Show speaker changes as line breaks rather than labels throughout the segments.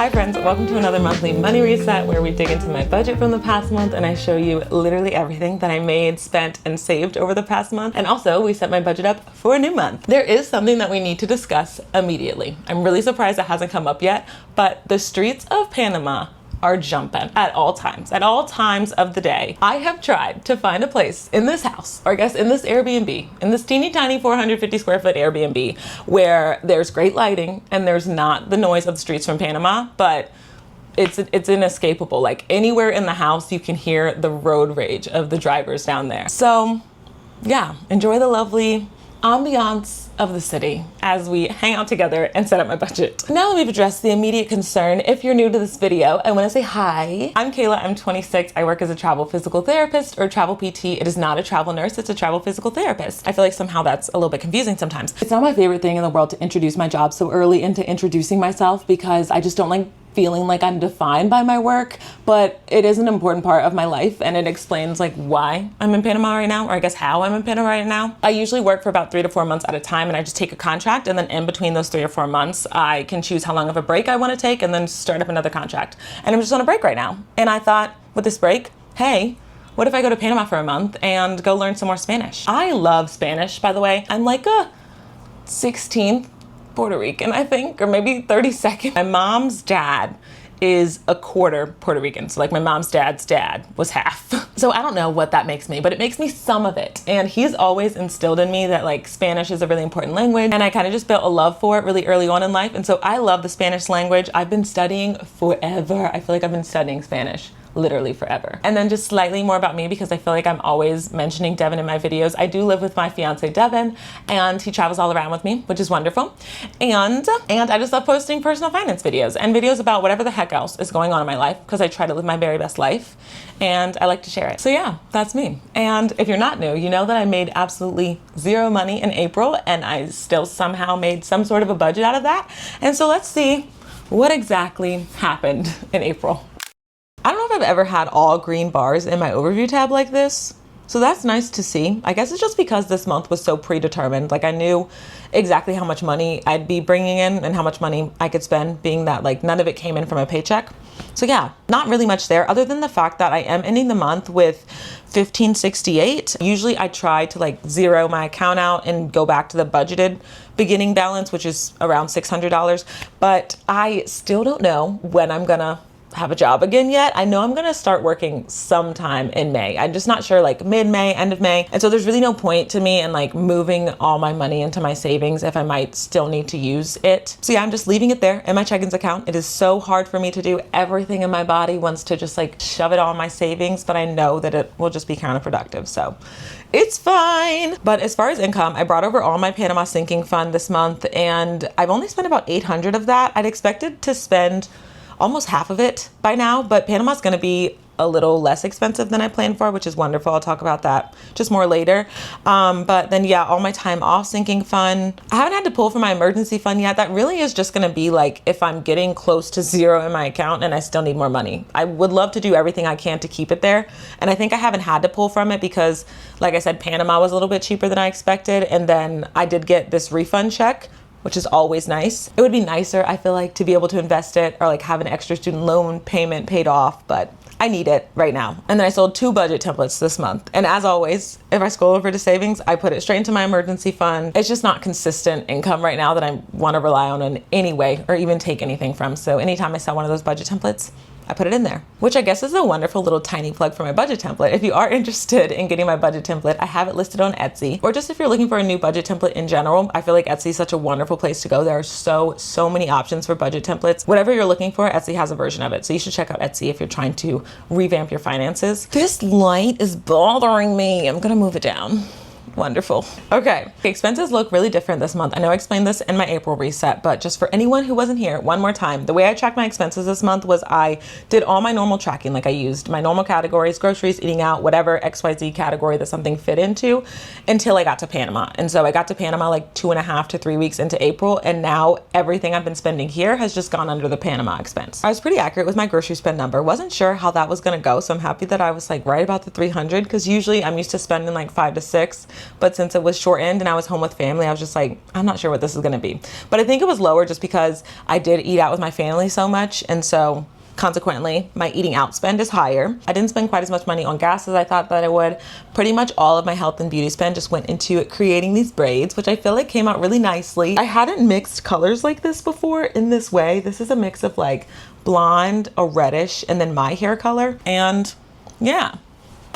Hi friends, welcome to another monthly money reset where we dig into my budget from the past month and I show you literally everything that I made, spent, and saved over the past month. And also we set my budget up for a new month. There is something that we need to discuss immediately. I'm really surprised it hasn't come up yet, but the streets of Panama are jumping at all times of the day. I have tried to find a place in this house, or I guess in this Airbnb, in this teeny tiny 450 square foot Airbnb, where there's great lighting and there's not the noise of the streets from Panama, but it's inescapable. Like anywhere in the house, you can hear the road rage of the drivers down there. So yeah, enjoy the lovely ambiance of the city as we hang out together and set up my budget. Now that we've addressed the immediate concern, if you're new to this video, I want to say hi. I'm Kayla, I'm 26. I work as a travel physical therapist or travel PT. It is not a travel nurse, it's a travel physical therapist. I feel like somehow that's a little bit confusing sometimes. It's not my favorite thing in the world to introduce my job so early into introducing myself because I just don't like feeling like I'm defined by my work, but it is an important part of my life and it explains like why I'm in Panama right now, or I guess how I'm in Panama right now. I usually work for about 3 to 4 months at a time and I just take a contract, and then in between those 3 or 4 months, I can choose how long of a break I want to take and then start up another contract. And I'm just on a break right now. And I thought with this break, hey, what if I go to Panama for a month and go learn some more Spanish? I love Spanish, by the way. I'm like a 16th Puerto Rican, I think, or maybe 32nd. My mom's dad is a quarter Puerto Rican. So like my mom's dad's dad was half. So I don't know what that makes me, but it makes me some of it. And he's always instilled in me that like Spanish is a really important language. And I kind of just built a love for it really early on in life. And so I love the Spanish language. I've been studying forever. I feel like I've been studying Spanish literally forever. And then just slightly more about me, because I feel like I'm always mentioning Devin in my videos. I do live with my fiance Devin, and he travels all around with me, which is wonderful. And I just love posting personal finance videos and videos about whatever the heck else is going on in my life, because I try to live my very best life and I like to share it. So yeah, that's me. And if you're not new, you know that I made absolutely zero money in April and I still somehow made some sort of a budget out of that. And so let's see what exactly happened in April. I don't know if I've ever had all green bars in my overview tab like this, so that's nice to see. I guess it's just because this month was so predetermined. Like I knew exactly how much money I'd be bringing in and how much money I could spend, being that like none of it came in from a paycheck. So yeah, not really much there other than the fact that I am ending the month with $1,568. Usually I try to like zero my account out and go back to the budgeted beginning balance, which is around $600, but I still don't know when I'm gonna have a job again yet. I know I'm gonna start working sometime in May. I'm just not sure, like mid-May, end of May. And so there's really no point to me in like moving all my money into my savings if I might still need to use it. So yeah, I'm just leaving it there in my check-ins account. It is so hard for me to do. Everything in my body wants to just like shove it all in my savings, but I know that it will just be counterproductive. So it's fine. But as far as income, I brought over all my Panama sinking fund this month and I've only spent about 800 of that. I'd expected to spend almost half of it by now, but Panama's gonna be a little less expensive than I planned for, which is wonderful. I'll talk about that just more later. But then yeah, all my time off sinking fund. I haven't had to pull from my emergency fund yet. That really is just gonna be like if I'm getting close to zero in my account and I still need more money. I would love to do everything I can to keep it there. And I think I haven't had to pull from it because like I said, Panama was a little bit cheaper than I expected. And then I did get this refund check, which is always nice. It would be nicer, I feel like, to be able to invest it or like have an extra student loan payment paid off, but I need it right now. And then I sold 2 budget templates this month. And as always, if I scroll over to savings, I put it straight into my emergency fund. It's just not consistent income right now that I want to rely on in any way or even take anything from. So anytime I sell one of those budget templates, I put it in there, which I guess is a wonderful little tiny plug for my budget template. If you are interested in getting my budget template, I have it listed on Etsy, or just if you're looking for a new budget template in general, I feel like Etsy is such a wonderful place to go. There are so many options for budget templates. Whatever you're looking for, Etsy has a version of it. So you should check out Etsy if you're trying to revamp your finances. This light is bothering me. I'm gonna move it down. Wonderful. Okay, the expenses look really different this month. I know I explained this in my April reset, but just for anyone who wasn't here, one more time, the way I tracked my expenses this month was I did all my normal tracking. Like I used my normal categories, groceries, eating out, whatever XYZ category that something fit into until I got to Panama. And so I got to Panama like 2.5 to 3 weeks into April. And now everything I've been spending here has just gone under the Panama expense. I was pretty accurate with my grocery spend number. Wasn't sure how that was gonna go. So I'm happy that I was like right about the 300, because usually I'm used to spending like 5 to 6. but since it was shortened and I was home with family, I was just like, I'm not sure what this is gonna be. But I think it was lower just because I did eat out with my family so much, and so consequently, my eating out spend is higher. I didn't spend quite as much money on gas as I thought that I would. Pretty much all of my health and beauty spend just went into creating these braids, which I feel like came out really nicely. I hadn't mixed colors like this before in this way. This is a mix of like blonde, a reddish, and then my hair color. And yeah,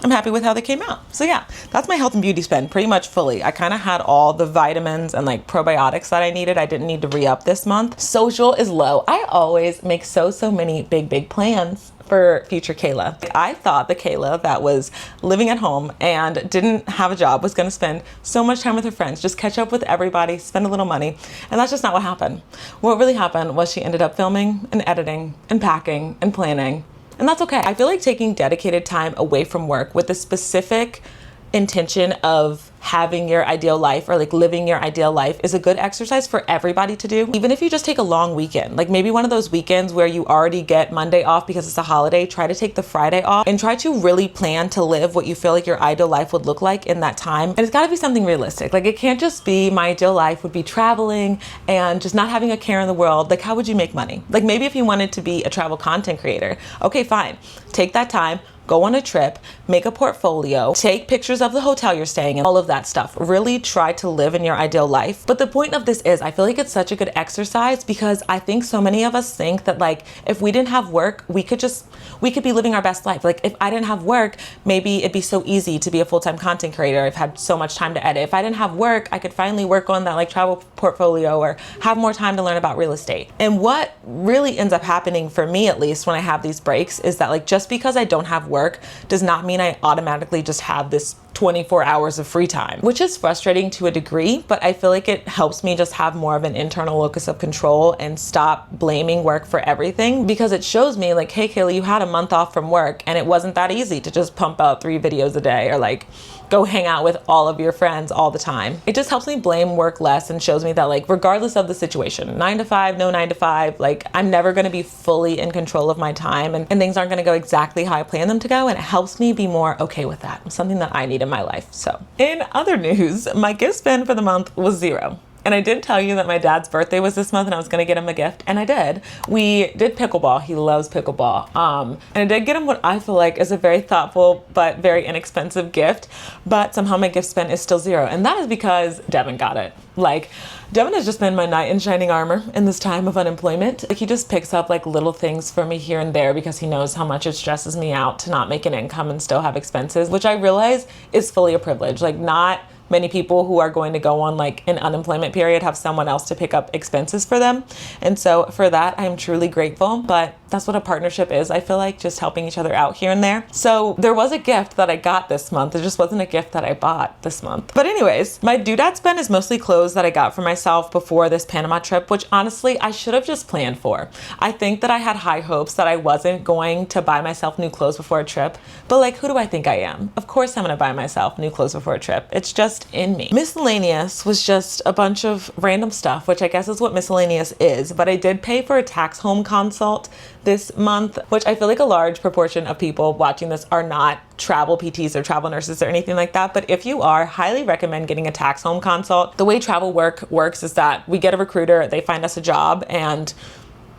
I'm happy with how they came out. So yeah, that's my health and beauty spend pretty much fully. I kind of had all the vitamins and like probiotics that I needed. I didn't need to re-up this month. Social is low. I always make so many big plans for future Kayla. I thought the Kayla that was living at home and didn't have a job was gonna spend so much time with her friends, just catch up with everybody, spend a little money. And that's just not what happened. What really happened was she ended up filming and editing and packing and planning. And that's okay. I feel like taking dedicated time away from work with a specific intention of having your ideal life or like living your ideal life is a good exercise for everybody to do. Even if you just take a long weekend, like maybe one of those weekends where you already get Monday off because it's a holiday, try to take the Friday off and try to really plan to live what you feel like your ideal life would look like in that time. And it's gotta be something realistic. Like it can't just be my ideal life would be traveling and just not having a care in the world. Like how would you make money? Like maybe if you wanted to be a travel content creator, okay, fine. Take that time, go on a trip, make a portfolio, take pictures of the hotel you're staying in, all of that stuff. Really try to live in your ideal life. But the point of this is, I feel like it's such a good exercise because I think so many of us think that like, if we didn't have work, we could be living our best life. Like if I didn't have work, maybe it'd be so easy to be a full-time content creator. I've had so much time to edit. If I didn't have work, I could finally work on that like travel portfolio or have more time to learn about real estate. And what really ends up happening for me, at least when I have these breaks, is that like, just because I don't have work does not mean I automatically just have this 24 hours of free time, which is frustrating to a degree, but I feel like it helps me just have more of an internal locus of control and stop blaming work for everything, because it shows me like, hey Kayla, you had a month off from work and it wasn't that easy to just pump out 3 videos a day or like go hang out with all of your friends all the time. It just helps me blame work less and shows me that like, regardless of the situation, 9 to 5, no 9 to 5, like I'm never gonna be fully in control of my time and things aren't gonna go exactly how I plan them to go, and it helps me be more okay with that. Something that I need in my life. So in other news, my gift spend for the month was 0. And I did tell you that my dad's birthday was this month and I was gonna get him a gift, and I did. We did pickleball. He loves pickleball. And I did get him what I feel like is a very thoughtful but very inexpensive gift, but somehow my gift spend is still 0. And that is because Devin got it. Like, Devin has just been my knight in shining armor in this time of unemployment. Like, he just picks up like little things for me here and there because he knows how much it stresses me out to not make an income and still have expenses, which I realize is fully a privilege. Like, not many people who are going to go on like an unemployment period have someone else to pick up expenses for them. And so for that, I'm truly grateful, but that's what a partnership is. I feel like just helping each other out here and there. So there was a gift that I got this month. It just wasn't a gift that I bought this month. But anyways, my doodad spend is mostly clothes that I got for myself before this Panama trip, which honestly, I should have just planned for. I think that I had high hopes that I wasn't going to buy myself new clothes before a trip, but like, who do I think I am? Of course I'm gonna buy myself new clothes before a trip. It's just in me. Miscellaneous was just a bunch of random stuff, which I guess is what miscellaneous is, but I did pay for a tax home consult this month, which I feel like a large proportion of people watching this are not travel PTs or travel nurses or anything like that. But if you are, highly recommend getting a tax home consult. The way travel works is that we get a recruiter, they find us a job, and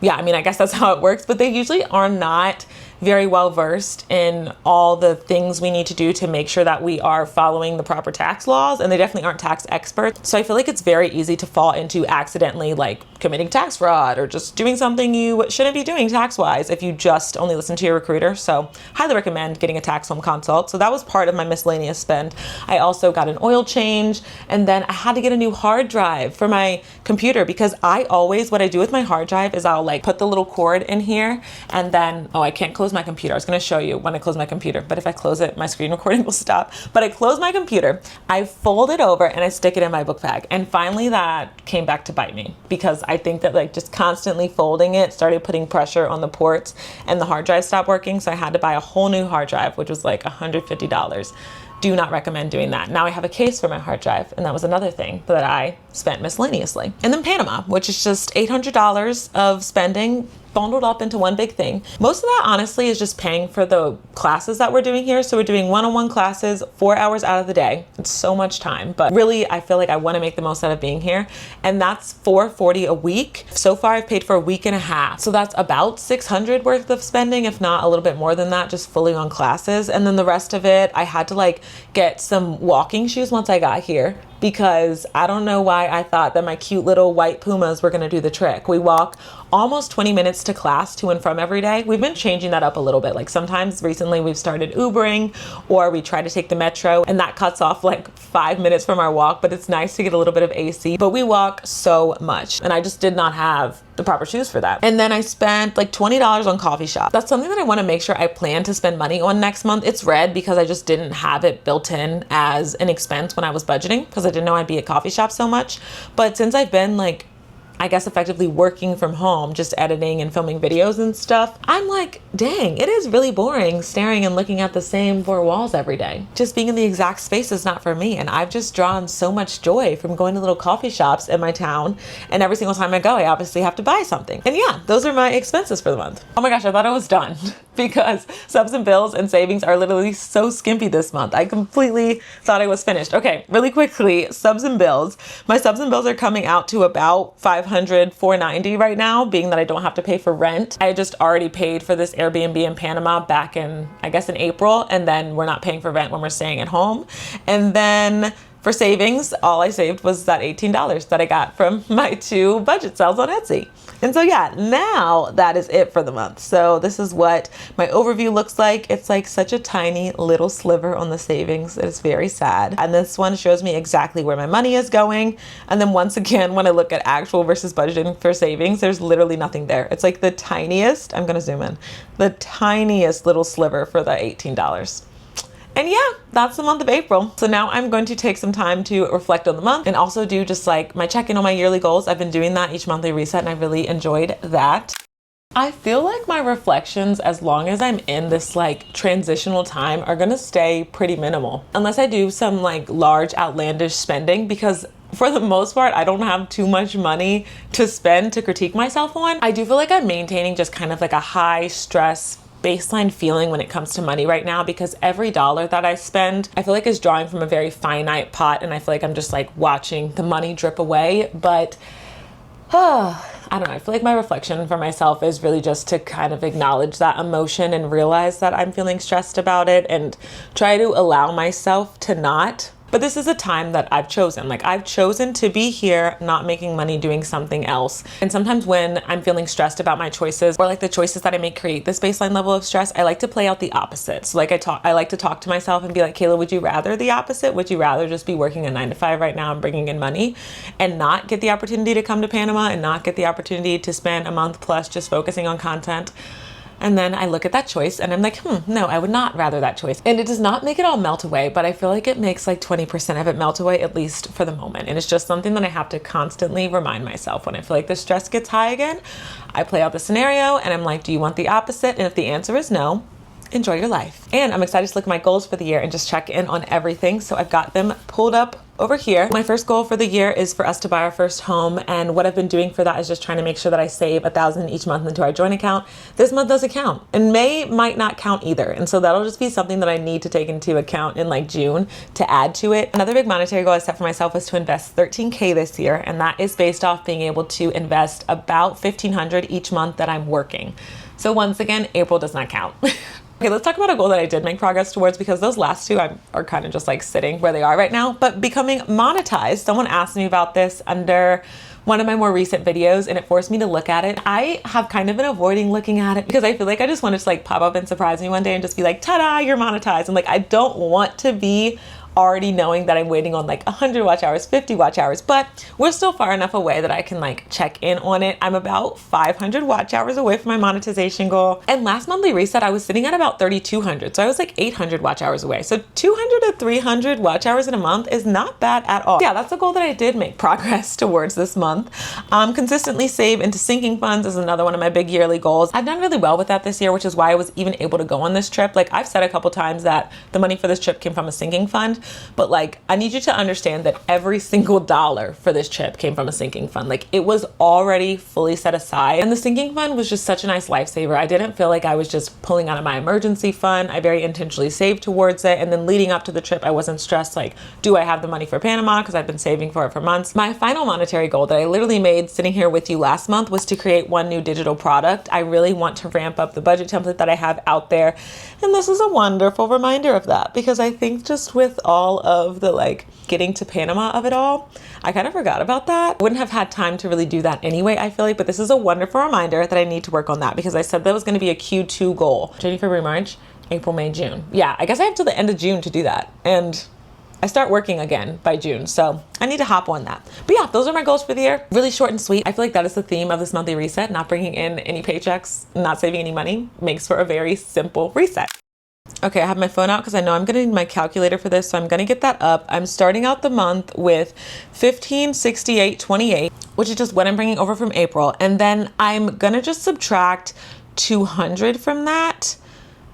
yeah, I mean, I guess that's how it works, but they usually are not very well versed in all the things we need to do to make sure that we are following the proper tax laws, and they definitely aren't tax experts. So I feel like it's very easy to fall into accidentally like committing tax fraud or just doing something you shouldn't be doing tax-wise if you just only listen to your recruiter. So highly recommend getting a tax home consult. So that was part of my miscellaneous spend. I also got an oil change, and then I had to get a new hard drive for my computer because what I do with my hard drive is I'll like put the little cord in here, and then, oh, I can't close my computer. I was going to show you when I close my computer, but if I close it, my screen recording will stop. But I close my computer, I fold it over, and I stick it in my book bag. And finally that came back to bite me because I think that like just constantly folding it started putting pressure on the ports, and the hard drive stopped working. So I had to buy a whole new hard drive, which was like $150. Do not recommend doing that. Now I have a case for my hard drive, and that was another thing that I spent miscellaneously. And then Panama, which is just $800 of spending bundled up into one big thing. Most of that honestly is just paying for the classes that we're doing here. So we're doing one-on-one classes 4 hours out of the day. It's so much time, but really I feel like I want to make the most out of being here. And that's $440 a week. So far I've paid for a week and a half. So that's about $600 worth of spending, if not a little bit more than that, just fully on classes. And then the rest of it, I had to like get some walking shoes once I got here, because I don't know why I thought that my cute little white Pumas were gonna do the trick. We walk almost 20 minutes to class to and from every day. We've been changing that up a little bit. Like sometimes recently we've started Ubering, or we try to take the metro, and that cuts off like 5 minutes from our walk, but it's nice to get a little bit of AC. But we walk so much, and I just did not have the proper shoes for that. And then I spent like $20 on coffee shop. That's something that I want to make sure I plan to spend money on next month. It's red because I just didn't have it built in as an expense when I was budgeting, because I didn't know I'd be at coffee shop so much. But since I've been like, I guess effectively working from home, just editing and filming videos and stuff, I'm like, dang, it is really boring staring and looking at the same four walls every day. Just being in the exact space is not for me. And I've just drawn so much joy from going to little coffee shops in my town. And every single time I go, I obviously have to buy something. And yeah, those are my expenses for the month. Oh my gosh, I thought I was done because subs and bills and savings are literally so skimpy this month. I completely thought I was finished. Okay, really quickly, subs and bills. My subs and bills are coming out to about $490 right now, being that I don't have to pay for rent. I just already paid for this Airbnb in Panama back in, I guess in April, and then we're not paying for rent when we're staying at home. And then for savings, all I saved was that $18 that I got from my 2 budget sales on Etsy. And so yeah, now that is it for the month. So this is what my overview looks like. It's like such a tiny little sliver on the savings. It's very sad. And this one shows me exactly where my money is going. And then once again, when I look at actual versus budgeting for savings, there's literally nothing there. It's like the tiniest, I'm gonna zoom in, the tiniest little sliver for the $18. And yeah, that's the month of April. So now I'm going to take some time to reflect on the month and also do just like my check-in on my yearly goals. I've been doing that each monthly reset and I really enjoyed that. I feel like my reflections, as long as I'm in this like transitional time, are gonna stay pretty minimal. Unless I do some like large outlandish spending, because for the most part, I don't have too much money to spend to critique myself on. I do feel like I'm maintaining just kind of like a high stress baseline feeling when it comes to money right now, because every dollar that I spend, I feel like is drawing from a very finite pot, and I feel like I'm just like watching the money drip away. But I don't know, I feel like my reflection for myself is really just to kind of acknowledge that emotion and realize that I'm feeling stressed about it and try to allow myself to not. But this is a time that I've chosen. Like I've chosen to be here, not making money, doing something else. And sometimes when I'm feeling stressed about my choices, or like the choices that I make create this baseline level of stress, I like to play out the opposite. So like I like to talk to myself and be like, Kayla, would you rather the opposite? Would you rather just be working a 9-to-5 right now and bringing in money and not get the opportunity to come to Panama and not get the opportunity to spend a month plus just focusing on content? And then I look at that choice and I'm like, no, I would not rather that choice. And it does not make it all melt away, but I feel like it makes like 20% of it melt away, at least for the moment. And it's just something that I have to constantly remind myself when I feel like the stress gets high again. I play out the scenario and I'm like, do you want the opposite? And if the answer is no, enjoy your life. And I'm excited to look at my goals for the year and just check in on everything. So I've got them pulled up over here. My first goal for the year is for us to buy our first home. And what I've been doing for that is just trying to make sure that I save $1,000 each month into our joint account. This month doesn't count, and May might not count either. And so that'll just be something that I need to take into account in like June to add to it. Another big monetary goal I set for myself was to invest $13K this year. And that is based off being able to invest about $1,500 each month that I'm working. So once again, April does not count. Okay, let's talk about a goal that I did make progress towards, because those last two are kind of just like sitting where they are right now. But becoming monetized, someone asked me about this under one of my more recent videos and it forced me to look at it. I have kind of been avoiding looking at it because I feel like I just want it to like pop up and surprise me one day and just be like, ta-da, you're monetized. And like, I don't want to be already knowing that I'm waiting on like 100 watch hours, 50 watch hours, but we're still far enough away that I can like check in on it. I'm about 500 watch hours away from my monetization goal. And last monthly reset, I was sitting at about 3,200. So I was like 800 watch hours away. So 200 to 300 watch hours in a month is not bad at all. Yeah, that's a goal that I did make progress towards this month. Consistently save into sinking funds is another one of my big yearly goals. I've done really well with that this year, which is why I was even able to go on this trip. Like I've said a couple times that the money for this trip came from a sinking fund. but like, I need you to understand that every single dollar for this trip came from a sinking fund. Like, it was already fully set aside, and the sinking fund was just such a nice lifesaver. I didn't feel like I was just pulling out of my emergency fund. I very intentionally saved towards it, and then leading up to the trip, I wasn't stressed like, do I have the money for Panama? Because I've been saving for it for months. My final monetary goal that I literally made sitting here with you last month was to create one new digital product. I really want to ramp up the budget template that I have out there, and this is a wonderful reminder of that, because I think just with all of the like getting to Panama of it all, I kind of forgot about that. I wouldn't have had time to really do that anyway, I feel like, but this is a wonderful reminder that I need to work on that, because I said that was going to be a Q2 goal. January, February, March, April, May, June. Yeah, I guess I have till the end of June to do that, and I start working again by June, so I need to hop on that. But yeah, those are my goals for the year. Really short and sweet. I feel like that is the theme of this monthly reset. Not bringing in any paychecks, not saving any money makes for a very simple reset. Okay, I have my phone out because I know I'm gonna need my calculator for this, so I'm gonna get that up. I'm starting out the month with 1568.28, which is just what I'm bringing over from April. And then I'm gonna just subtract 200 from that,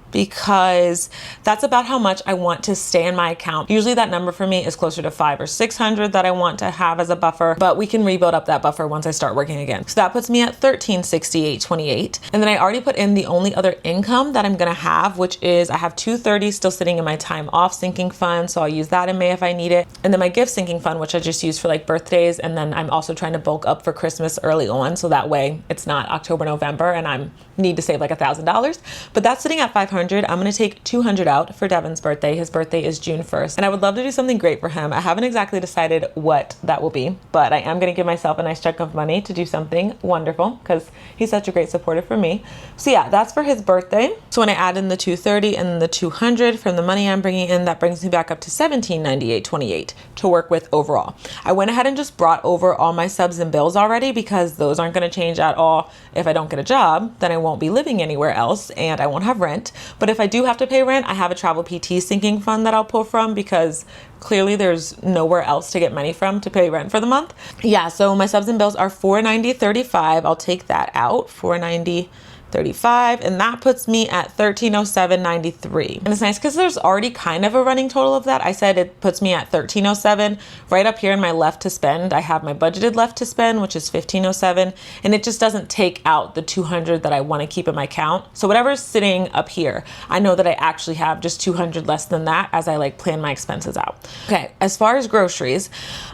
because that's about how much I want to stay in my account. Usually that number for me is closer to 500 or 600 that I want to have as a buffer, but we can rebuild up that buffer once I start working again. So that puts me at 1368.28. And then I already put in the only other income that I'm gonna have, which is I have 230 still sitting in my time off sinking fund, so I'll use that in May if I need it. And then my gift sinking fund, which I just use for like birthdays, and then I'm also trying to bulk up for Christmas early on, so that way it's not October, November, and I need to save like $1,000. But that's sitting at 500. I'm gonna take 200 out for Devin's birthday. His birthday is June 1st, and I would love to do something great for him. I haven't exactly decided what that will be, but I am gonna give myself a nice chunk of money to do something wonderful, because he's such a great supporter for me. So yeah, that's for his birthday. So when I add in the 230 and the 200 from the money I'm bringing in, that brings me back up to 1798.28 to work with overall. I went ahead and just brought over all my subs and bills already, because those aren't gonna change at all. If I don't get a job, then I won't be living anywhere else and I won't have rent. But if I do have to pay rent, I have a travel PT sinking fund that I'll pull from, because clearly there's nowhere else to get money from to pay rent for the month. Yeah, so my subs and bills are $490.35. I'll take that out, $490.35, and that puts me at $1307.93. And it's nice because there's already kind of a running total of that. I said it puts me at $1307. Right up here in my left to spend, I have my budgeted left to spend, which is $1507, and it just doesn't take out the 200 that I want to keep in my account. So whatever's sitting up here, I know that I actually have just 200 less than that as I like plan my expenses out. Okay, as far as groceries,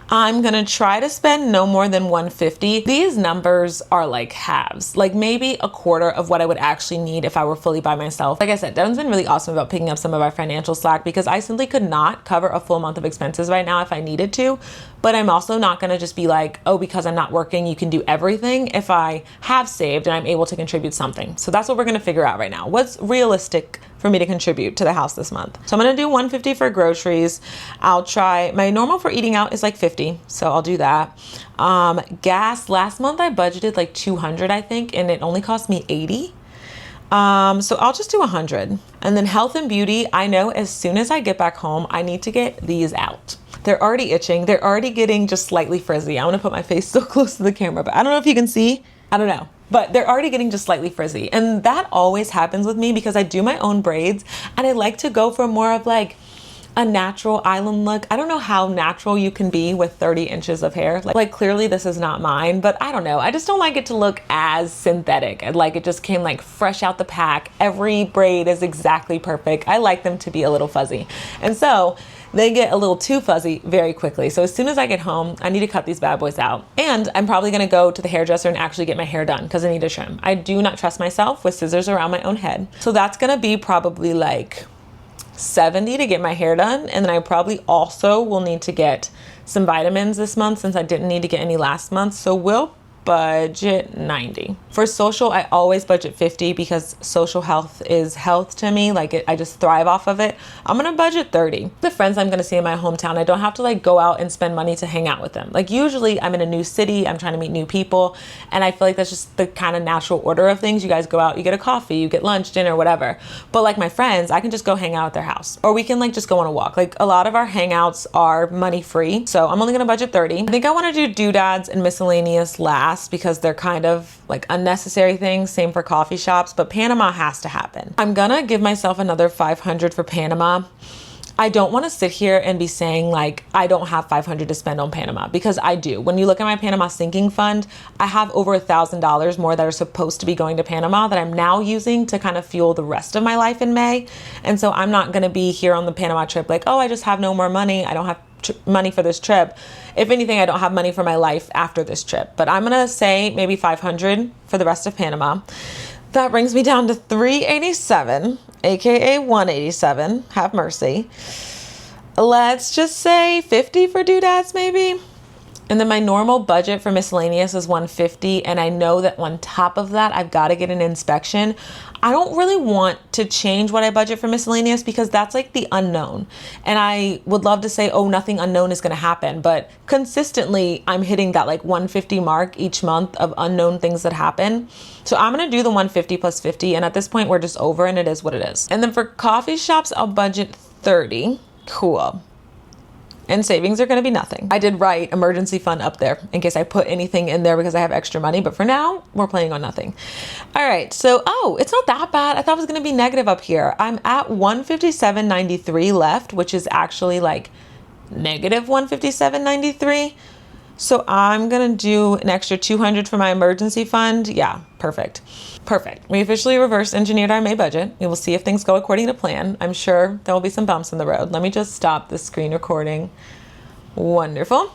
I'm gonna try to spend no more than $150. These numbers are like halves, like maybe a quarter of what I would actually need if I were fully by myself. Like I said, Devin's been really awesome about picking up some of our financial slack, because I simply could not cover a full month of expenses right now if I needed to. But I'm also not gonna just be like, oh, because I'm not working, you can do everything. If I have saved and I'm able to contribute something. So that's what we're gonna figure out right now. What's realistic for me to contribute to the house this month? So I'm gonna do $150 for groceries. I'll try, my normal for eating out is like $50, so I'll do that. Gas, last month I budgeted like $200, I think, and it only cost me $80. So I'll just do $100. And then health and beauty, I know as soon as I get back home, I need to get these out. They're already itching. They're already getting just slightly frizzy. I want to put my face so close to the camera, but I don't know if you can see. I don't know, but they're already getting just slightly frizzy. And that always happens with me because I do my own braids, and I like to go for more of like a natural island look. I don't know how natural you can be with 30 inches of hair. Like clearly this is not mine, but I don't know. I just don't like it to look as synthetic. And like it just came like fresh out the pack. Every braid is exactly perfect. I like them to be a little fuzzy. And so they get a little too fuzzy very quickly. So as soon as I get home, I need to cut these bad boys out. And I'm probably gonna go to the hairdresser and actually get my hair done because I need a trim. I do not trust myself with scissors around my own head. So that's gonna be probably like $70 to get my hair done. And then I probably also will need to get some vitamins this month since I didn't need to get any last month. So we'll budget $90. For social, I always budget $50 because social health is health to me. Like I just thrive off of it. I'm gonna budget $30. The friends I'm gonna see in my hometown, I don't have to like go out and spend money to hang out with them. Like usually I'm in a new city, I'm trying to meet new people, and I feel like that's just the kind of natural order of things. You guys go out, you get a coffee, you get lunch, dinner, whatever. But like my friends, I can just go hang out at their house, or we can like just go on a walk. Like a lot of our hangouts are money free, so I'm only gonna budget $30. I think I wanna do doodads and miscellaneous last because they're kind of like unnecessary things. Same for coffee shops, but Panama has to happen. I'm gonna give myself another $500 for Panama. I don't want to sit here and be saying like, I don't have 500 to spend on Panama, because I do. When you look at my Panama sinking fund, I have over $1,000 more that are supposed to be going to Panama that I'm now using to kind of fuel the rest of my life in May. And so I'm not going to be here on the Panama trip like, oh, I just have no more money. I don't have money for this trip. If anything, I don't have money for my life after this trip, but I'm going to say maybe 500 for the rest of Panama. That brings me down to 387, aka 187. Have mercy. Let's just say 50 for doodads maybe. And then my normal budget for miscellaneous is 150, and I know that on top of that, I've got to get an inspection. I don't really want to change what I budget for miscellaneous because that's like the unknown. And I would love to say, oh, nothing unknown is going to happen. But consistently, I'm hitting that like 150 mark each month of unknown things that happen. So I'm going to do the 150 plus 50. And at this point, we're just over and it is what it is. And then for coffee shops, I'll budget 30. Cool. And savings are going to be nothing. I did write emergency fund up there in case I put anything in there because I have extra money. But for now, we're planning on nothing. All right. So, oh, it's not that bad. I thought it was going to be negative up here. I'm at 157.93 left, which is actually like negative 157.93. So I'm going to do an extra 200 for my emergency fund. Yeah, perfect. Perfect. We officially reverse engineered our May budget. We will see if things go according to plan. I'm sure there will be some bumps in the road. Let me just stop the screen recording. Wonderful.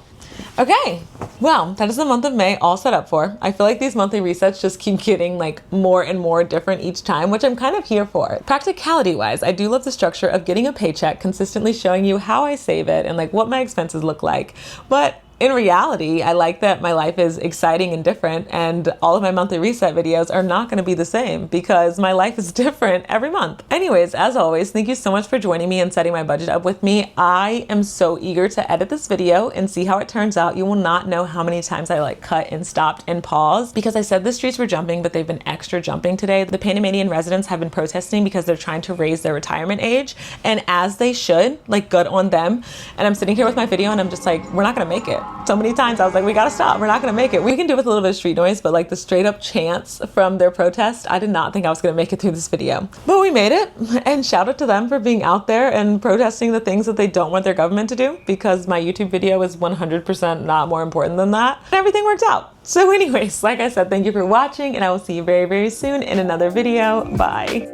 Okay, well, that is the month of May all set up for. I feel like these monthly resets just keep getting like more and more different each time, which I'm kind of here for. Practicality wise, I do love the structure of getting a paycheck, consistently showing you how I save it and like what my expenses look like. But in reality, I like that my life is exciting and different, and all of my monthly reset videos are not going to be the same because my life is different every month. Anyways, as always, thank you so much for joining me and setting my budget up with me. I am so eager to edit this video and see how it turns out. You will not know how many times I like cut and stopped and paused because I said the streets were jumping, but they've been extra jumping today. The Panamanian residents have been protesting because they're trying to raise their retirement age, and as they should, like good on them. And I'm sitting here with my video and I'm just like, we're not going to make it. So many times I was like, we gotta stop. We're not gonna make it. We can do with a little bit of street noise, but like the straight up chants from their protest, I did not think I was gonna make it through this video. But we made it, and shout out to them for being out there and protesting the things that they don't want their government to do, because my YouTube video is 100% not more important than that. And everything worked out. So anyways, like I said, thank you for watching, and I will see you very, very soon in another video. Bye.